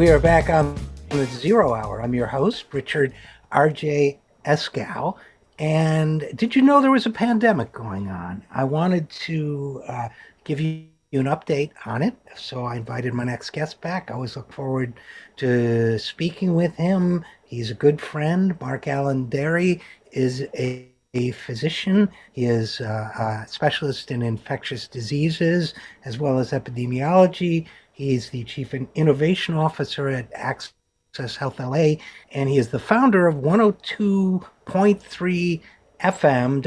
We are back on the Zero Hour. I'm your host, Richard RJ Eskow. And did you know there was a pandemic going on? I wanted to give you an update on it. So I invited my next guest back. I always look forward to speaking with him. He's a good friend. MarkAlain Dery is a physician. He is a specialist in infectious diseases as well as epidemiology. He's the Chief Innovation Officer at Access Health LA, and he is the founder of 102.3 FM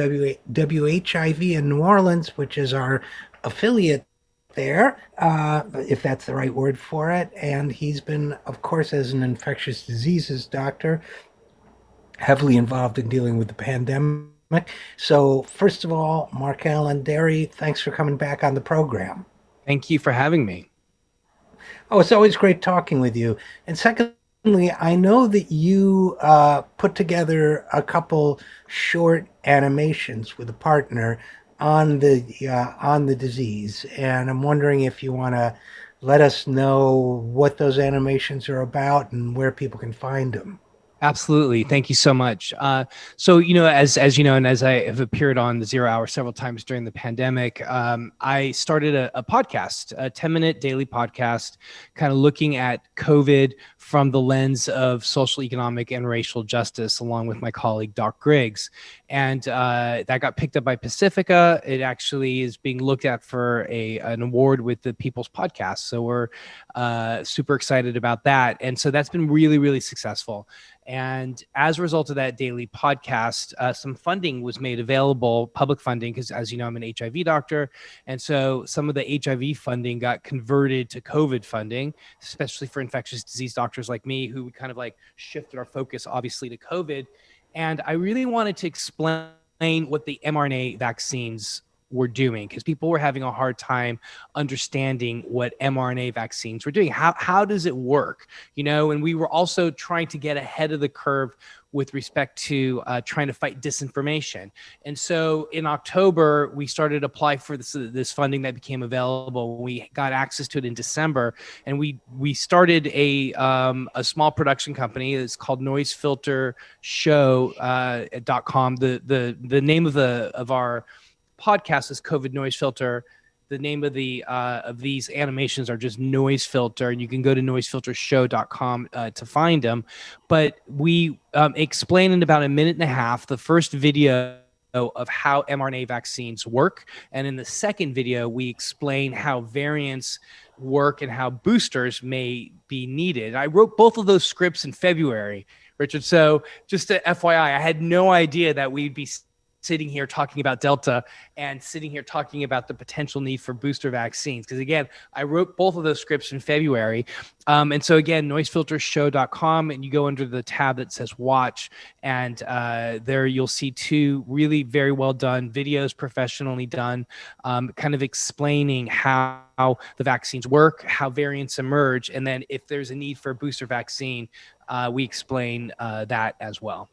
WHIV in New Orleans, which is our affiliate there, if that's the right word for it. And he's been, of course, as an infectious diseases doctor, heavily involved in dealing with the pandemic. So, first of all, MarkAlain Dery, thanks for coming back on the program. Thank you for having me. Oh, it's always great talking with you. And secondly, I know that you put together a couple short animations with a partner on the disease, and I'm wondering if you want to let us know what those animations are about and where people can find them. Absolutely. Thank you so much. As you know, and as I have appeared on the Zero Hour several times during the pandemic, I started a podcast, a 10-minute daily podcast, kind of looking at COVID from the lens of social, economic, and racial justice, along with my colleague, Doc Griggs. And that got picked up by Pacifica. It actually is being looked at for an award with the People's Podcast. So we're super excited about that. And so that's been really, really successful. And as a result of that daily podcast, some funding was made available, public funding, because as you know, I'm an HIV doctor. And so some of the HIV funding got converted to COVID funding, especially for infectious disease doctors like me, who kind of like shifted our focus, obviously, to COVID. And I really wanted to explain what the mRNA vaccines were doing, because people were having a hard time understanding what mRNA vaccines were doing. How does it work? You know, and we were also trying to get ahead of the curve with respect to trying to fight disinformation. And so in October, we started to apply for this funding that became available. We got access to it in December, and we started a small production company. It's called noisefiltershow.com. The name of our podcast is COVID Noise Filter. The name of these animations are just Noise Filter, and you can go to noisefiltershow.com to find them. But we explain in about a minute and a half the first video of how mRNA vaccines work, and in the second video we explain how variants work and how boosters may be needed. I wrote both of those scripts in February, Richard. So just to FYI, I had no idea that we'd be sitting here talking about Delta and sitting here talking about the potential need for booster vaccines. Because again, I wrote both of those scripts in February. And so again, noisefiltershow.com, and you go under the tab that says watch, and there you'll see two really very well done videos, professionally done, kind of explaining how the vaccines work, how variants emerge, and then if there's a need for a booster vaccine, we explain that as well.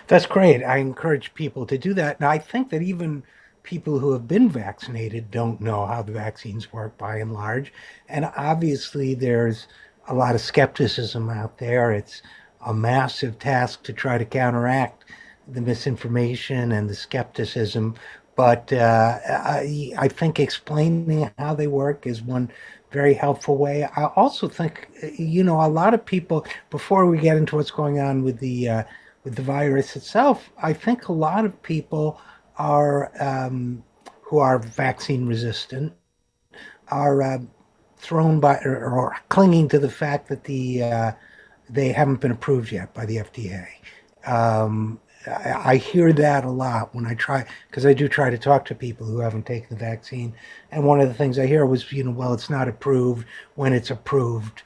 That's great. I encourage people to do that. And I think that even people who have been vaccinated don't know how the vaccines work by and large. And obviously, there's a lot of skepticism out there. It's a massive task to try to counteract the misinformation and the skepticism. But I think explaining how they work is one very helpful way. I also think, a lot of people, before we get into what's going on with the virus itself, I think a lot of people are who are vaccine resistant are thrown by or clinging to the fact that they haven't been approved yet by the FDA. I hear that a lot when I try, because I do try to talk to people who haven't taken the vaccine. And one of the things I hear was, well, it's not approved. When it's approved,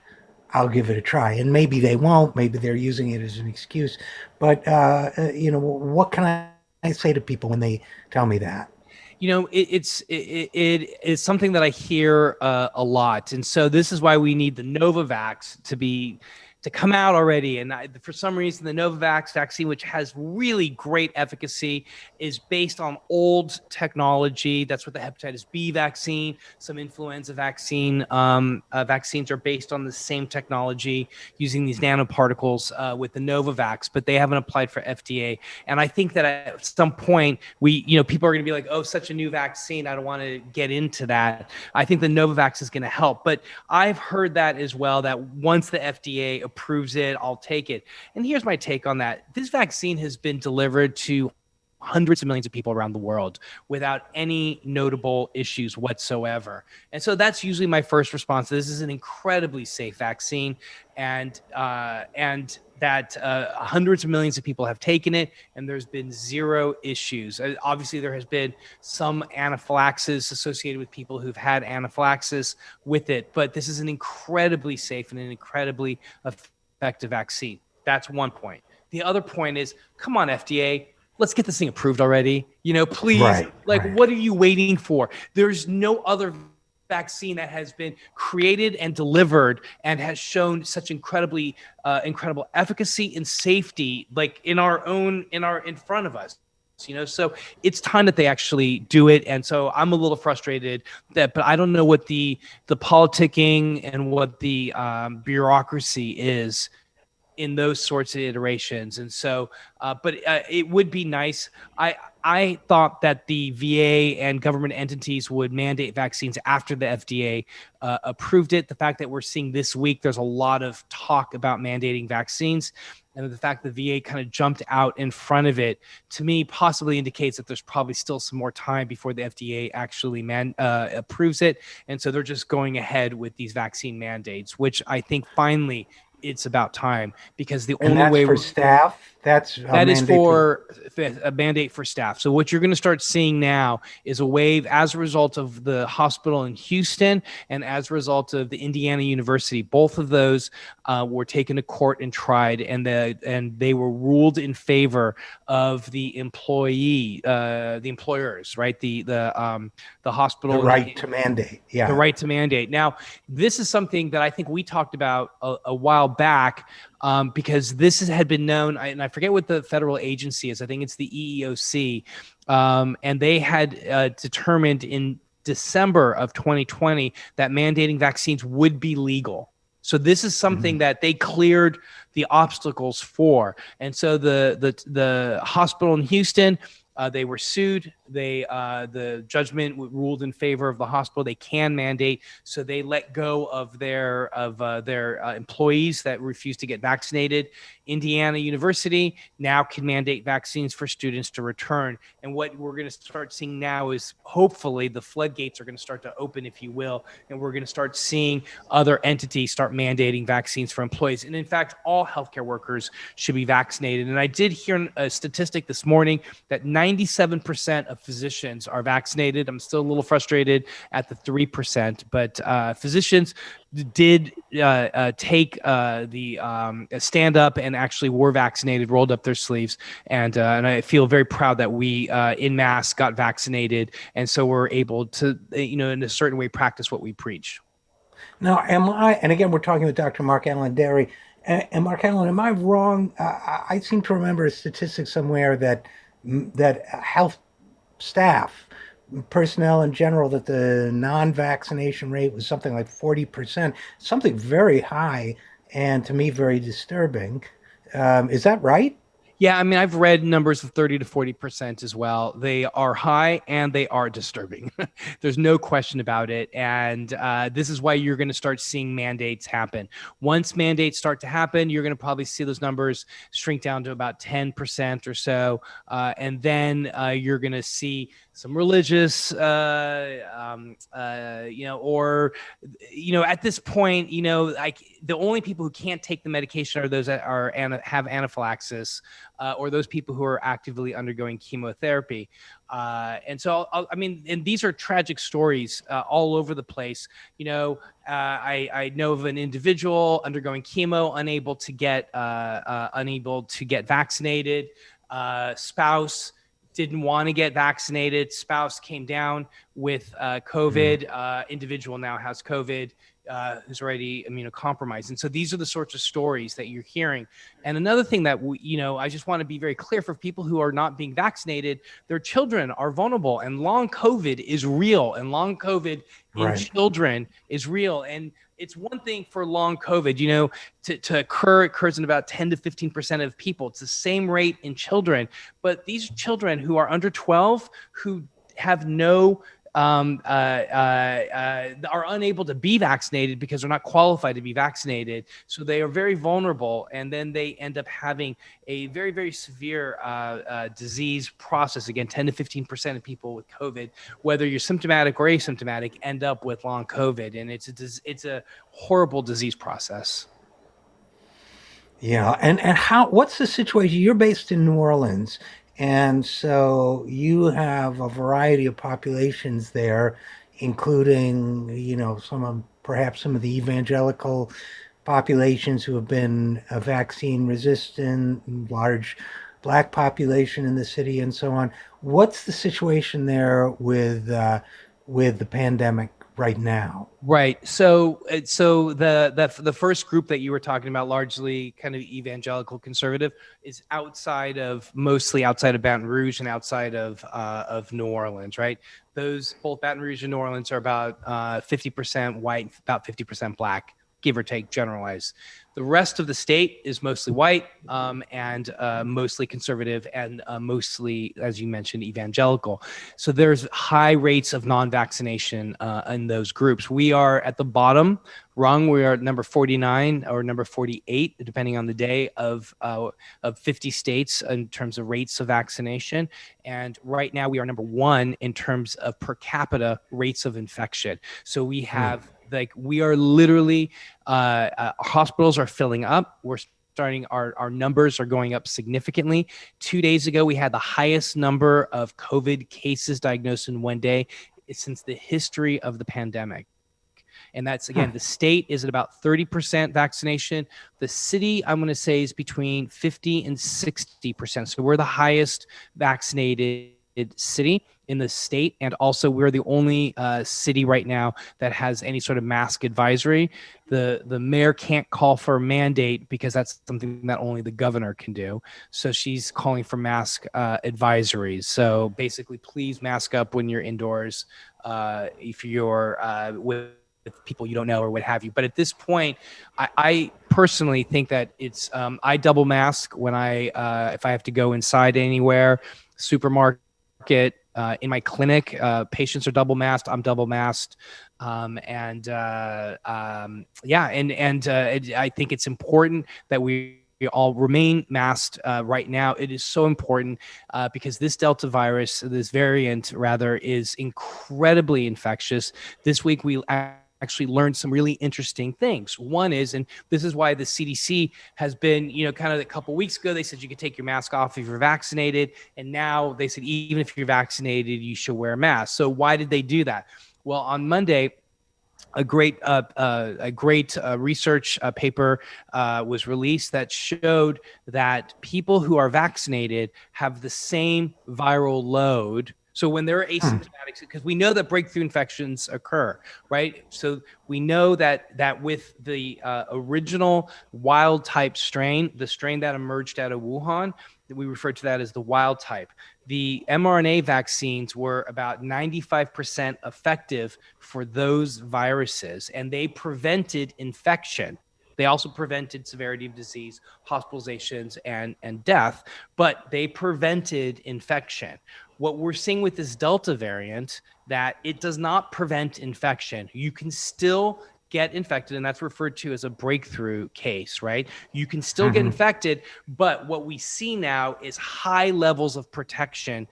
I'll give it a try. And maybe they won't. Maybe they're using it as an excuse. But, what can I say to people when they tell me that? It's something that I hear a lot. And so this is why we need the Novavax to be to come out already. And for some reason, the Novavax vaccine, which has really great efficacy, is based on old technology. That's what the hepatitis B vaccine, some influenza vaccines are based on the same technology using these nanoparticles with the Novavax, but they haven't applied for FDA. And I think that at some point people are going to be like, oh, such a new vaccine, I don't want to get into that. I think the Novavax is going to help. But I've heard that as well, that once the FDA approves it, I'll take it. And here's my take on that. This vaccine has been delivered to hundreds of millions of people around the world without any notable issues whatsoever. And so that's usually my first response. This is an incredibly safe vaccine, and that hundreds of millions of people have taken it, and there's been zero issues. Obviously, there has been some anaphylaxis associated with people who've had anaphylaxis with it, but this is an incredibly safe and an incredibly effective vaccine. That's one point. The other point is, come on, FDA, let's get this thing approved already. Please, what are you waiting for? There's no other vaccine that has been created and delivered and has shown such incredible efficacy and safety, like in front of us. So it's time that they actually do it. And so I'm a little frustrated but I don't know what the politicking and what the bureaucracy is in those sorts of iterations. And so, but it would be nice. I thought that the VA and government entities would mandate vaccines after the FDA approved it. The fact that we're seeing this week, there's a lot of talk about mandating vaccines, and the fact the VA kind of jumped out in front of it, to me, possibly indicates that there's probably still some more time before the FDA actually approves it. And so they're just going ahead with these vaccine mandates, which I think finally it's about time, because the only way for staff, that is for a mandate for staff. So what you're going to start seeing now is a wave as a result of the hospital in Houston and as a result of the Indiana University. Both of those were taken to court and tried, and they were ruled in favor of the employers, right? The hospital, the right to mandate. Yeah, the right to mandate. Now, this is something that I think we talked about a while back. Because this had been known, and I forget what the federal agency is. I think it's the EEOC, and they had determined in December of 2020 that mandating vaccines would be legal. So this is something that they cleared the obstacles for. And so the hospital in Houston, they were sued. The judgment ruled in favor of the hospital. They can mandate, so they let go of their employees that refused to get vaccinated. Indiana University now can mandate vaccines for students to return. And what we're going to start seeing now is, hopefully, the floodgates are going to start to open, if you will, and we're going to start seeing other entities start mandating vaccines for employees. And in fact, all healthcare workers should be vaccinated. And I did hear a statistic this morning that 97% of physicians are vaccinated. I'm still a little frustrated at the 3%, but physicians did take the stand up and actually were vaccinated, rolled up their sleeves, and I feel very proud that we in mass got vaccinated, and so we're able to, in a certain way, practice what we preach. Now, and again, we're talking with Dr. MarkAlain Dery, and MarkAlain, am I wrong? I seem to remember a statistic somewhere that health staff, personnel in general, that the non-vaccination rate was something like 40%, something very high, and to me very disturbing. Is that right? Yeah, I mean, I've read numbers of 30 to 40% as well. They are high and they are disturbing. There's no question about it. And this is why you're going to start seeing mandates happen. Once mandates start to happen, you're going to probably see those numbers shrink down to about 10% or so. And then you're going to see some religious, at this point, like the only people who can't take the medication are those that have anaphylaxis, or those people who are actively undergoing chemotherapy. And so, and these are tragic stories all over the place. I know of an individual undergoing chemo, unable to get vaccinated, spouse didn't want to get vaccinated. Spouse came down with COVID. Individual now has COVID. who's already immunocompromised. And so these are the sorts of stories that you're hearing. And another thing that I just want to be very clear for people who are not being vaccinated, their children are vulnerable, and long COVID is real, and long COVID in Right. children is real. And it's one thing for long COVID, to occur. It occurs in about 10 to 15% of people. It's the same rate in children. But these children who are under 12, who have no are unable to be vaccinated because they're not qualified to be vaccinated. So they are very vulnerable. And then they end up having a very, very severe disease process. Again, 10 to 15% of people with COVID, whether you're symptomatic or asymptomatic, end up with long COVID. And it's a horrible disease process. Yeah, and what's the situation? You're based in New Orleans, and so you have a variety of populations there, including, perhaps some of the evangelical populations who have been vaccine resistant, large black population in the city, and so on. What's the situation there with the pandemic right now? Right. So the first group that you were talking about, largely kind of evangelical conservative, is mostly outside of Baton Rouge and outside of New Orleans, right? Those both Baton Rouge and New Orleans are about 50% white, about 50% black, give or take, generalize. The rest of the state is mostly white and mostly conservative and mostly, as you mentioned, evangelical. So there's high rates of non-vaccination in those groups. We are at the bottom rung. We are at number 49 or number 48, depending on the day, of 50 states in terms of rates of vaccination. And right now we are number 1 in terms of per capita rates of infection. So we have we are literally hospitals are filling up. We're starting our numbers are going up significantly. 2 days ago, we had the highest number of COVID cases diagnosed in one day since the history of the pandemic. And that's, again, the state is at about 30% vaccination. The city, I'm going to say, is between 50 and 60%. So we're the highest vaccinated city in the state. And also we're the only city right now that has any sort of mask advisory. The mayor can't call for a mandate because that's something that only the governor can do. So she's calling for mask advisories. So basically, please mask up when you're indoors if you're with people you don't know or what have you. But at this point, I personally think that it's I double mask when if I have to go inside anywhere, supermarket, in my clinic, patients are double masked. I'm double masked. I think it's important that we all remain masked right now. It is so important because this Delta virus, this variant rather, is incredibly infectious. This week, we actually learned some really interesting things. One is, and this is why the CDC has been, kind of a couple weeks ago, they said you could take your mask off if you're vaccinated. And now they said, even if you're vaccinated, you should wear a mask. So why did they do that? Well, on Monday, a great research paper was released that showed that people who are vaccinated have the same viral load. So when they're asymptomatic, because we know that breakthrough infections occur, right? So we know that with the original wild type strain, the strain that emerged out of Wuhan, we refer to that as the wild type. The mRNA vaccines were about 95% effective for those viruses, and they prevented infection. They also prevented severity of disease, hospitalizations, and death, but they prevented infection. What we're seeing with this Delta variant, that it does not prevent infection. You can still get infected, and that's referred to as a breakthrough case, right? You can still get infected, but what we see now is high levels of protection,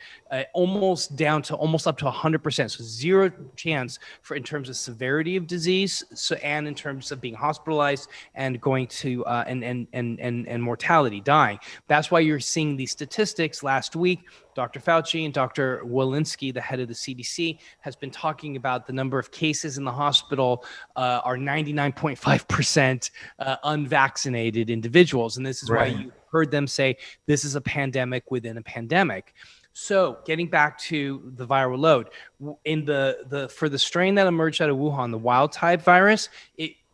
almost up to 100%. So zero chance in terms of severity of disease, and in terms of being hospitalized and going to and mortality, dying. That's why you're seeing these statistics. Last week, Dr. Fauci and Dr. Walensky, the head of the CDC, has been talking about the number of cases in the hospital are are 99.5% unvaccinated individuals. And this is why you heard them say this is a pandemic within a pandemic. So getting back to the viral load, in for the strain that emerged out of Wuhan, the wild type virus,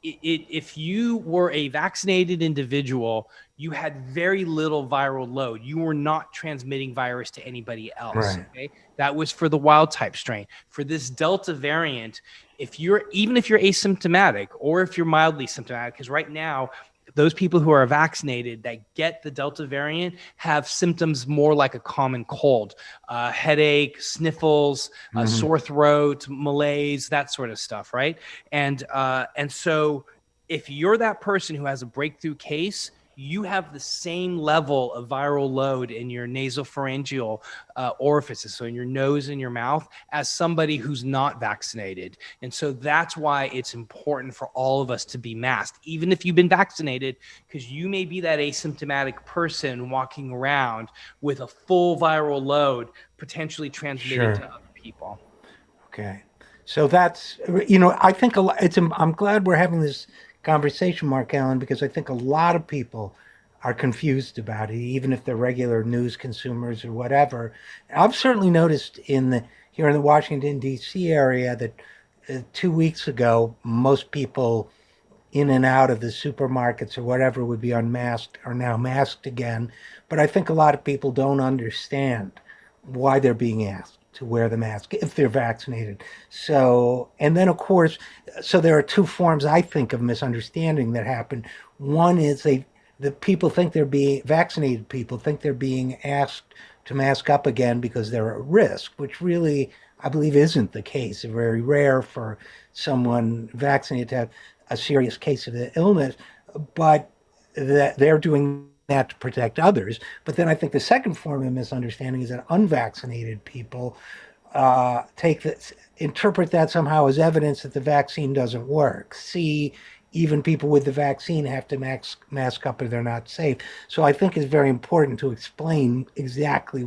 if you were a vaccinated individual, you had very little viral load. You were not transmitting virus to anybody else. Right. Okay, that was for the wild type strain. For this Delta variant, even if you're asymptomatic or if you're mildly symptomatic, because right now those people who are vaccinated that get the Delta variant have symptoms more like a common cold, headache, sniffles, sore throat, malaise, that sort of stuff, right? And so if you're that person who has a breakthrough case, you have the same level of viral load in your nasopharyngeal orifices, so in your nose and your mouth, as somebody who's not vaccinated. And so that's why it's important for all of us to be masked, even if you've been vaccinated, because you may be that asymptomatic person walking around with a full viral load, potentially transmitted to other people. Okay. So that's, I think I'm glad we're having this conversation, MarkAlain, because I think a lot of people are confused about it, even if they're regular news consumers or whatever. I've certainly noticed here in the Washington, D.C. area that 2 weeks ago, most people in and out of the supermarkets or whatever would be unmasked are now masked again. But I think a lot of people don't understand why they're being asked to wear the mask if they're vaccinated. So, and then of course, so there are two forms I think of misunderstanding that happen. One is the people think they're being vaccinated people think they're being asked to mask up again because they're at risk, which really I believe isn't the case. It's very rare for someone vaccinated to have a serious case of the illness, but that they're doing that to protect others. But then I think the second form of misunderstanding is that unvaccinated people interpret that somehow as evidence that the vaccine doesn't work. See, even people with the vaccine have to mask up or they're not safe. So I think it's very important to explain exactly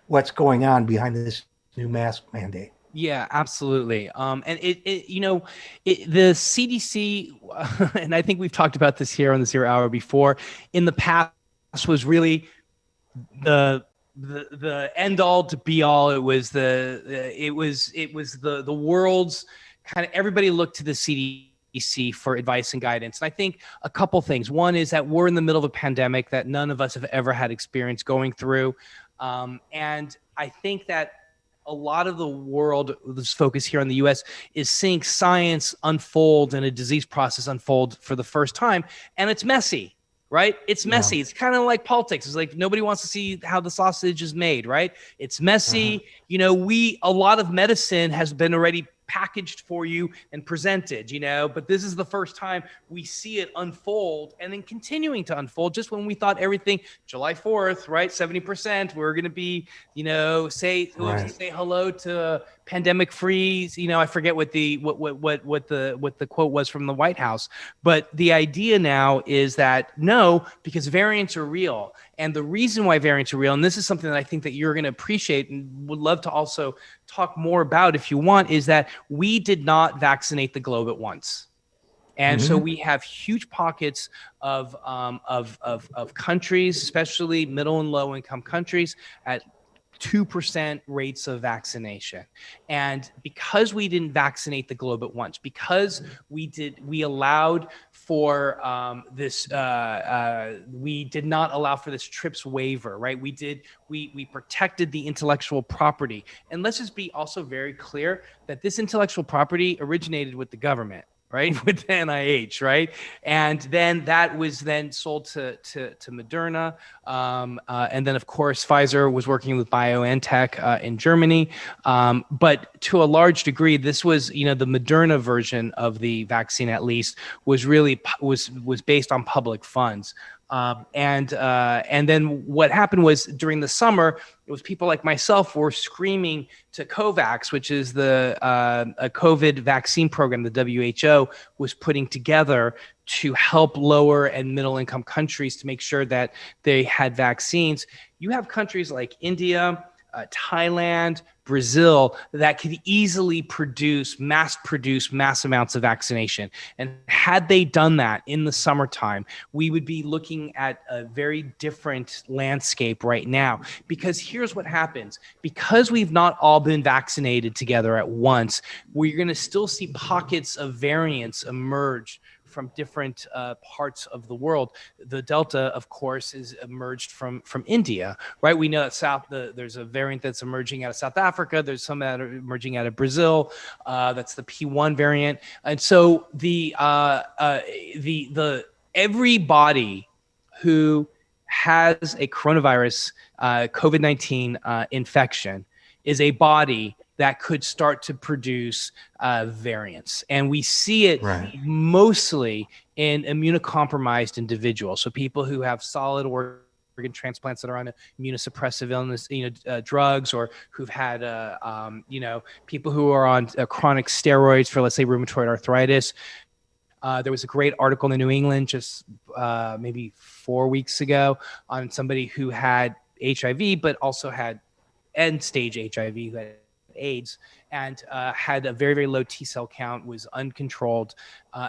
what's going on behind this new mask mandate. Yeah, absolutely. And the CDC, and I think we've talked about this here on the Zero Hour before, in the past was really the end all to be all. It was the world's kind of, everybody looked to the CDC for advice and guidance. And I think a couple things. One is that we're in the middle of a pandemic that none of us have ever had experience going through. And I think that a lot of the world, this focus here in the US, is seeing science unfold and a disease process unfold for the first time. And it's messy, right? It's messy. Yeah. It's kind of like politics. It's like nobody wants to see how the sausage is made, right? It's messy. A lot of medicine has been already packaged for you and presented, but this is the first time we see it unfold and then continuing to unfold. Just when we thought everything, July 4th, right? 70%, we're going to be, say hello to pandemic free. I forget what the quote was from the White House, but the idea now is that no, because variants are real. And the reason why variants are real, and this is something that I think that you're going to appreciate and would love to also talk more about if you want, is that we did not vaccinate the globe at once. And so we have huge pockets of countries, especially middle and low income countries, at 2% rates of vaccination. And because we didn't vaccinate the globe at once, because we allowed for we did not allow for this TRIPS waiver, right? We protected the intellectual property. And let's just be also very clear that this intellectual property originated with the government, right? With the NIH, right? And then that was then sold to Moderna. And then, of course, Pfizer was working with BioNTech in Germany. But to a large degree, this was, the Moderna version of the vaccine, at least, was really was based on public funds. And then what happened was during the summer, it was people like myself were screaming to COVAX, which is the a COVID vaccine program the WHO was putting together to help lower and middle income countries to make sure that they had vaccines. You have countries like India, Thailand, Brazil, that could easily mass produce mass amounts of vaccination. And had they done that in the summertime, we would be looking at a very different landscape right now. Because here's what happens. Because we've not all been vaccinated together at once, we're going to still see pockets of variants emerge from different parts of the world. The Delta, of course, is emerged from India, right? We know that there's a variant that's emerging out of South Africa. There's some that are emerging out of Brazil. That's the P1 variant. And so everybody who has a coronavirus COVID-19 infection is a body that could start to produce variants. And we see it mostly in immunocompromised individuals. So people who have solid organ transplants that are on immunosuppressive illness, drugs, or who've had, people who are on chronic steroids for, let's say, rheumatoid arthritis. There was a great article in the New England just maybe 4 weeks ago on somebody who had HIV, but also had end-stage HIV, who had AIDS, and had a very, very low T cell count, was uncontrolled,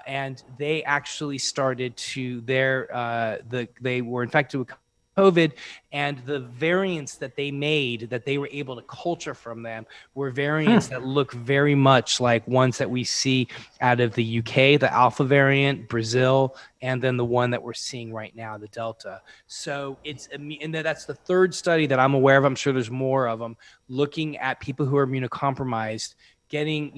and they actually started to they were infected with COVID, and the variants that they made, that they were able to culture from them, were variants that look very much like ones that we see out of the UK, the Alpha variant, Brazil, and then the one that we're seeing right now, the Delta. So and that's the third study that I'm aware of. I'm sure there's more of them, looking at people who are immunocompromised, getting,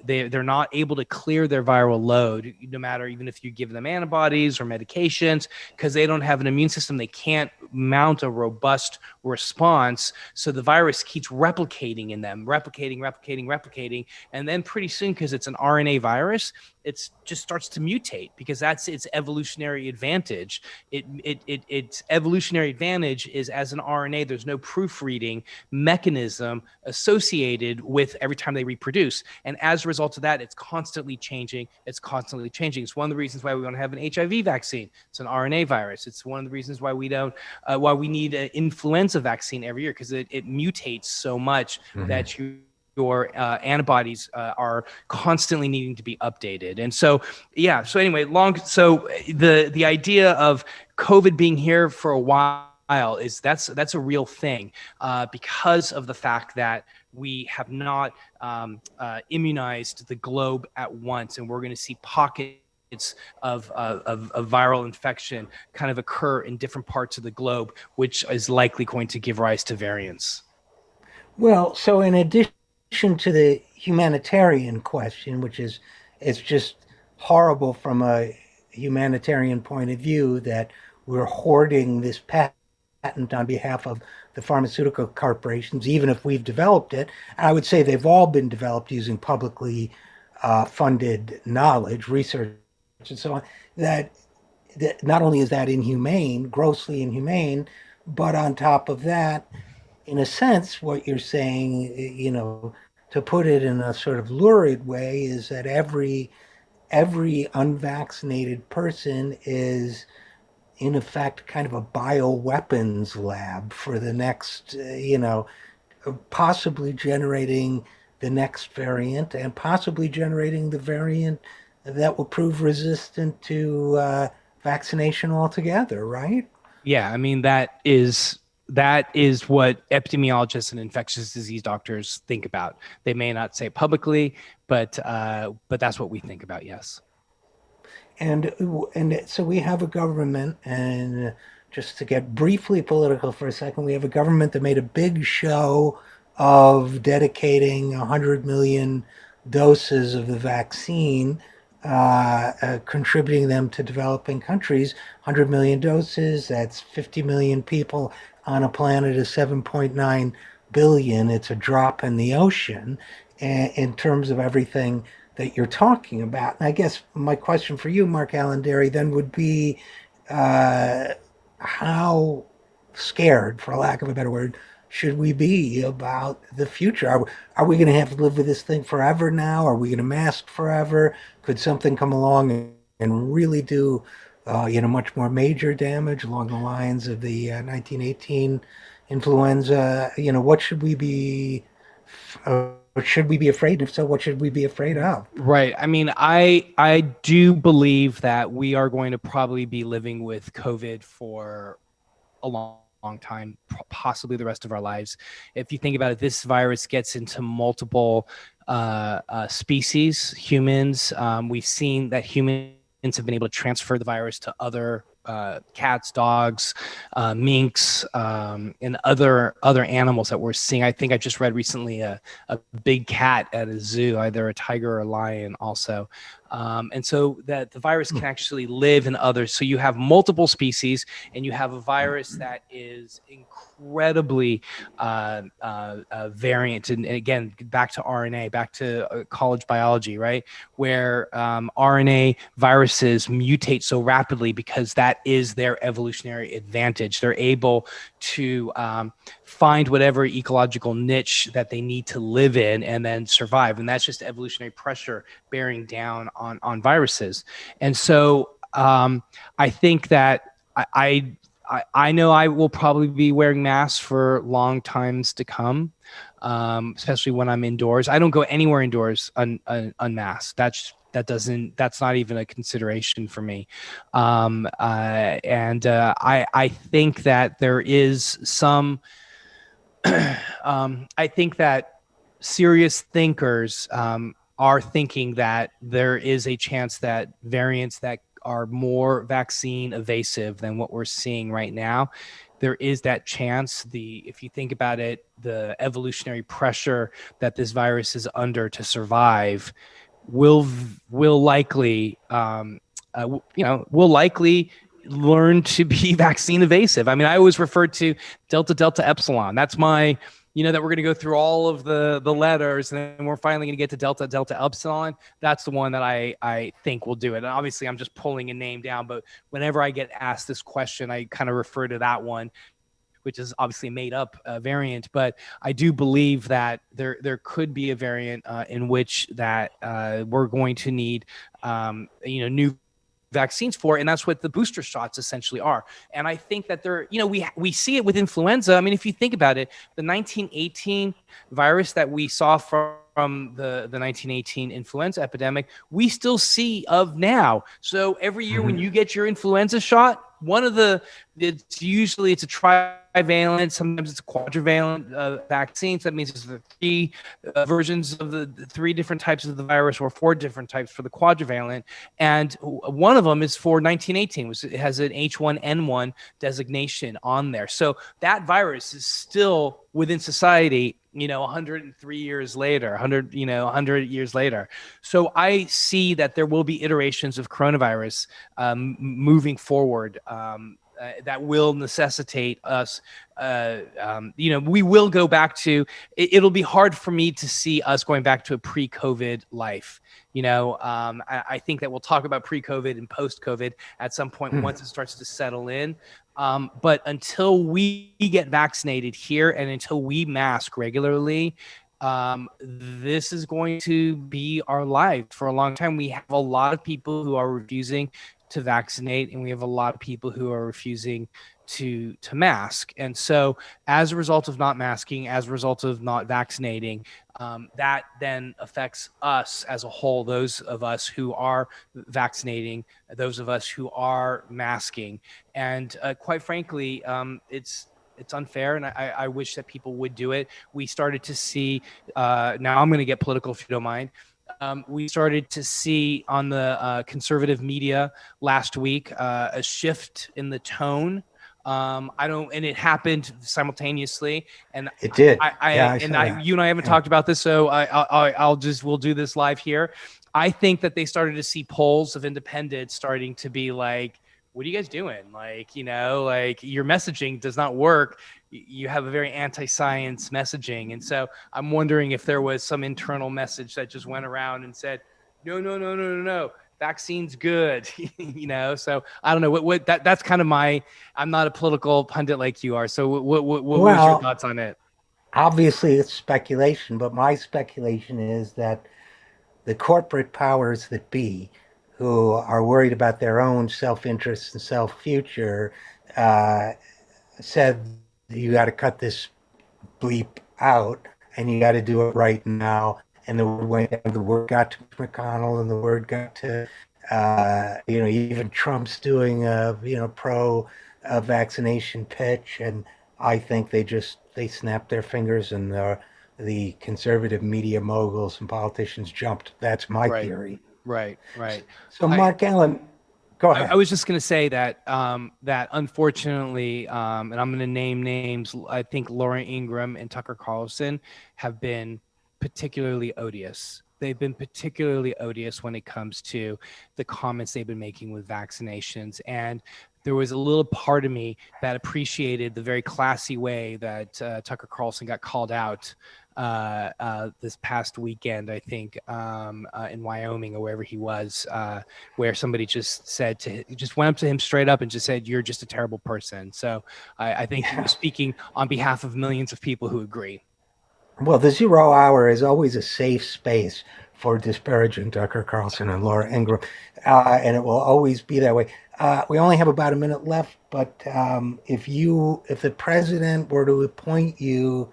they're not able to clear their viral load, no matter, even if you give them antibodies or medications, because they don't have an immune system. They can't mount a robust response. So the virus keeps replicating in them, replicating. And then pretty soon, because it's an RNA virus, it just starts to mutate, because that's its evolutionary advantage. Its evolutionary advantage is, as an RNA, there's no proofreading mechanism associated with every time they reproduce. And as a result of that, it's constantly changing. It's one of the reasons why we don't have an HIV vaccine. It's an RNA virus. It's one of the reasons why we don't, why we need an influenza vaccine every year, because it mutates so much that your antibodies are constantly needing to be updated. And so, so anyway, the idea of COVID being here for a while is that's a real thing, because of the fact that we have not immunized the globe at once, and we're going to see pockets of viral infection kind of occur in different parts of the globe, which is likely going to give rise to variants. Well, so in addition to the humanitarian question, which is, it's just horrible from a humanitarian point of view that we're hoarding this patent on behalf of the pharmaceutical corporations, even if we've developed it. And I would say they've all been developed using publicly funded knowledge, research, and so on. That not only is that inhumane, grossly inhumane, but on top of that, in a sense, what you're saying, to put it in a sort of lurid way, is that every unvaccinated person is in effect kind of a bioweapons lab for the next, possibly generating the next variant, and possibly generating the variant that will prove resistant to vaccination altogether, right? Yeah, I mean, that is what epidemiologists and infectious disease doctors think about. They may not say it publicly, but that's what we think about. Yes. And so we have a government, and just to get briefly political for a second, we have a government that made a big show of dedicating 100 million doses of the vaccine, contributing them to developing countries. 100 million doses, that's 50 million people on a planet of 7.9 billion. It's a drop in the ocean in terms of everything that you're talking about. And I guess my question for you, MarkAlain, Dery, then would be, how scared, for lack of a better word, should we be about the future? Are we going to have to live with this thing forever now? Are we going to mask forever? Could something come along and really do, much more major damage along the lines of the 1918 influenza? What should we be Should we be afraid? If so, what should we be afraid of? Right. I mean, I do believe that we are going to probably be living with COVID for a long time, possibly the rest of our lives. If you think about it, this virus gets into multiple species, humans. We've seen that humans have been able to transfer the virus to other cats, dogs, minks, and other animals that we're seeing. I think I just read recently a big cat at a zoo, either a tiger or a lion, also. And so that the virus can actually live in others. So you have multiple species, and you have a virus that is incredibly variant. And again, back to RNA, back to college biology, right? Where RNA viruses mutate so rapidly because that is their evolutionary advantage. They're able to find whatever ecological niche that they need to live in and then survive. And that's just evolutionary pressure bearing down on viruses. And so I think that I know I will probably be wearing masks for long times to come, especially when I'm indoors. I don't go anywhere indoors unmasked. That's not even a consideration for me. I think that there is some, I think that serious thinkers are thinking that there is a chance that variants that are more vaccine evasive than what we're seeing right now, there is that chance. If you think about it, the evolutionary pressure that this virus is under to survive will likely will likely learn to be vaccine evasive. I mean, I always refer to delta epsilon. That's my, that we're going to go through all of the letters, and then we're finally going to get to delta epsilon. That's the one that I think will do it. And obviously, I'm just pulling a name down, but whenever I get asked this question, I kind of refer to that one, which is obviously a made up variant. But I do believe that there could be a variant in which that we're going to need new vaccines for, and that's what the booster shots essentially are. And I think that we see it with influenza. I mean, if you think about it, the 1918 virus that we saw from the 1918 influenza epidemic, we still see of now. So every year when you get your influenza shot, it's a trivalent, sometimes it's a quadrivalent vaccine. So that means it's the three versions of the three different types of the virus, or four different types for the quadrivalent. And one of them is for 1918. It has an H1N1 designation on there. So that virus is still within society, 103 years later, 100 years later. So I see that there will be iterations of coronavirus moving forward that will necessitate us. We will go back to. It'll be hard for me to see us going back to a pre-COVID life. I think that we'll talk about pre-COVID and post-COVID at some point once it starts to settle in. But until we get vaccinated here and until we mask regularly, this is going to be our life for a long time. We have a lot of people who are refusing to vaccinate, and we have a lot of people who are refusing to mask. And so as a result of not masking, as a result of not vaccinating, that then affects us as a whole, those of us who are vaccinating, those of us who are masking. And quite frankly, it's unfair, and I wish that people would do it. We started to see, now I'm going to get political if you don't mind. We started to see on the conservative media last week a shift in the tone. And it happened simultaneously. And It did. you and I haven't talked about this, so we'll do this live here. I think that they started to see polls of independents starting to be like, what are you guys doing? Like your messaging does not work. You have a very anti-science messaging. And so I'm wondering if there was some internal message that just went around and said, no, vaccine's good. So I don't know that's kind of I'm not a political pundit like you are. So what was your thoughts on it? Obviously it's speculation, but my speculation is that the corporate powers that be, who are worried about their own self-interest and self-future, said you got to cut this bleep out and you got to do it right now. And the word went down, the word got to McConnell, and the word got to, even Trump's doing a, pro vaccination pitch. And I think they snapped their fingers, and the conservative media moguls and politicians jumped. That's my Right, theory. right. So, I, MarkAlain, go I ahead. was just going to say that that unfortunately, and I'm going to name names. I think Laura Ingraham and Tucker Carlson have been particularly odious. They've been particularly odious when it comes to the comments they've been making with vaccinations. And there was a little part of me that appreciated the very classy way that Tucker Carlson got called out this past weekend, I think, in Wyoming or wherever he was, where somebody just went up to him straight up and just said, "You're just a terrible person." So I think he was Yeah. speaking on behalf of millions of people who agree. Well, the 0 hour is always a safe space for disparaging Tucker Carlson and Laura Ingraham, and it will always be that way. We only have about a minute left, but if the president were to appoint you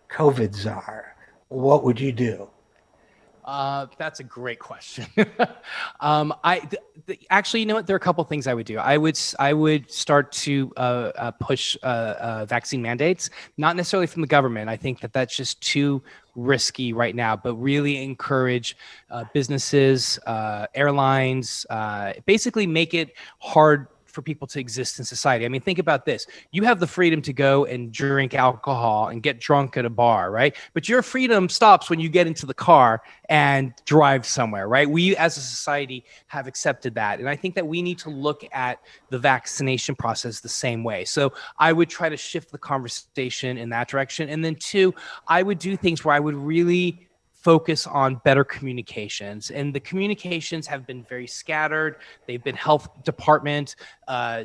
COVID czar, what would you do? That's a great question. Actually, you know what? There are a couple of things I would do. I would start to push vaccine mandates, not necessarily from the government. I think that that's just too risky right now, but really encourage businesses, airlines, basically make it hard for people to exist in society. I mean, think about this. You have the freedom to go and drink alcohol and get drunk at a bar, right? But your freedom stops when you get into the car and drive somewhere, right? We as a society have accepted that. And I think that we need to look at the vaccination process the same way. So I would try to shift the conversation in that direction. And then two, I would do things where I would really focus on better communications, and the communications have been very scattered. They've been health department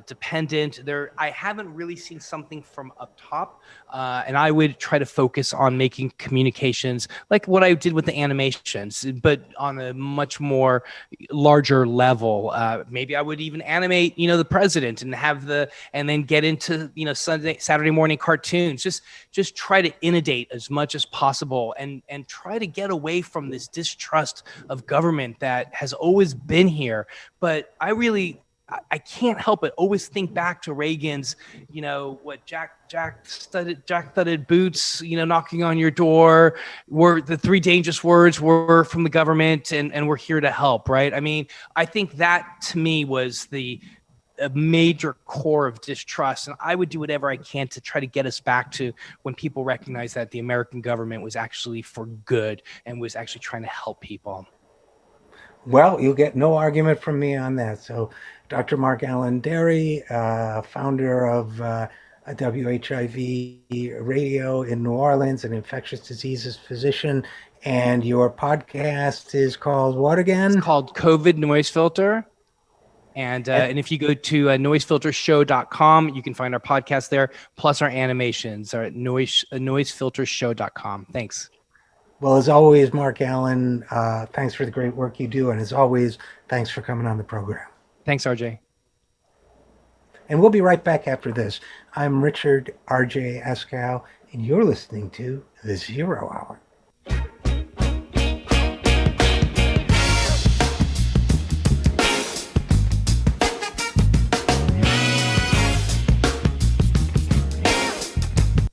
dependent. I haven't really seen something from up top, and I would try to focus on making communications like what I did with the animations, but on a much more larger level. Maybe I would even animate, the president and and then get into, Saturday morning cartoons. Just try to inundate as much as possible, and try to get away from this distrust of government that has always been here. But I can't help but always think back to Reagan's, what Jack studded boots, knocking on your door, were the three dangerous words were from the government, and we're here to help, right? I mean, I think that to me was a major core of distrust. And I would do whatever I can to try to get us back to when people recognize that the American government was actually for good and was actually trying to help people. Well, you'll get no argument from me on that. So, Dr. MarkAlain Dery, founder of WHIV Radio in New Orleans, an infectious diseases physician, and your podcast is called what It's again? called COVID Noise Filter. And, And if you go to noisefiltershow.com, you can find our podcast there, plus our animations are at noisefiltershow.com. Thanks. well, as always, MarkAlain, thanks for the great work you do. And as always, thanks for coming on the program. Thanks, RJ. And we'll be right back after this. I'm Richard RJ Eskow, and you're listening to The 0 Hour.